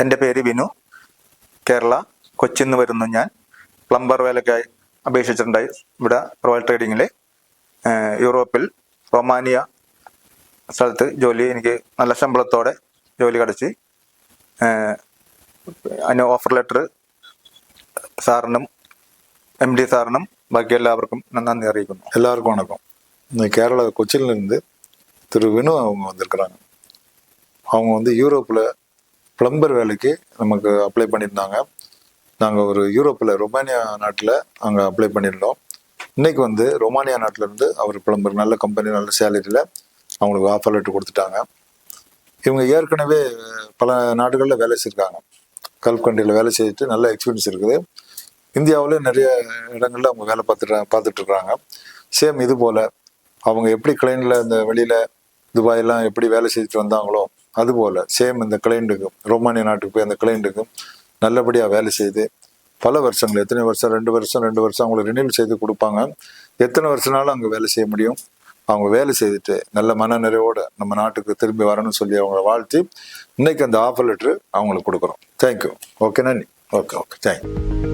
എൻ്റെ പേര് വിനു. കേരള കൊച്ചിയിൽ നിന്ന് വരുന്നു. ഞാൻ പ്ലംബർ വേലയ്ക്കായി അപേക്ഷിച്ചിട്ടുണ്ടായി ഇവിടെ റോയൽ ട്രേഡിങ്ങിൽ. യൂറോപ്പിൽ റൊമാനിയ സ്ഥലത്ത് ജോലി, എനിക്ക് നല്ല ശമ്പളത്തോടെ ജോലി കിടച്ച്. അതിന് ഓഫർ ലെറ്റർ സാറിനും MD சாரனும் பாக்கி எல்லாருக்கும் நான் நன்றி அறிவிக்கணும். எல்லாருக்கும் வணக்கம். கேரளா கொச்சியிலேருந்து திரு வினு அவங்க வந்திருக்கிறாங்க. அவங்க யூரோப்பில் பிளம்பர் வேலைக்கு நமக்கு அப்ளை பண்ணியிருந்தாங்க. நாங்கள் ஒரு யூரோப்பில் ரொமானியா நாட்டில் அங்கே அப்ளை பண்ணியிருந்தோம். இன்றைக்கி ரொமானியா நாட்டிலேருந்து அவர் பிளம்பர், நல்ல கம்பெனி, நல்ல சேலரியில் அவங்களுக்கு ஆஃபர் லெட்டர் கொடுத்துட்டாங்க. இவங்க ஏற்கனவே பல நாடுகளில் வேலை செய்யிருக்காங்க. கல்ஃப் கண்ட்ரியில் வேலை செய்துட்டு நல்ல எக்ஸ்பீரியன்ஸ் இருக்குது. இந்தியாவில் நிறைய இடங்களில் அவங்க வேலை பார்த்துட்ருக்குறாங்க. சேம் இது போல் அவங்க எப்படி கிளைண்டில் இந்த வெளியில் துபாயெல்லாம் எப்படி வேலை செய்துட்டு வந்தாங்களோ அதுபோல் சேம் இந்த கிளைண்ட்டுக்கும், ரொமானியா நாட்டுக்கு போய் அந்த கிளைண்ட்டுக்கும் நல்லபடியாக வேலை செய்து பல வருஷங்கள், எத்தனை வருஷம், 2 வருஷம் அவங்களை ரினியூல் செய்து கொடுப்பாங்க. எத்தனை வருஷனாலும் அங்கே வேலை செய்ய முடியும். அவங்க வேலை செய்துட்டு நல்ல மன நிறைவோடு நம்ம நாட்டுக்கு திரும்பி வரணும்னு சொல்லி அவங்கள வாழ்த்தி இன்னைக்கு அந்த ஆஃபர் லெட்ரு அவங்களுக்கு கொடுக்குறோம். தேங்க்யூ. ஓகே, நன்றி. Okay, thank you.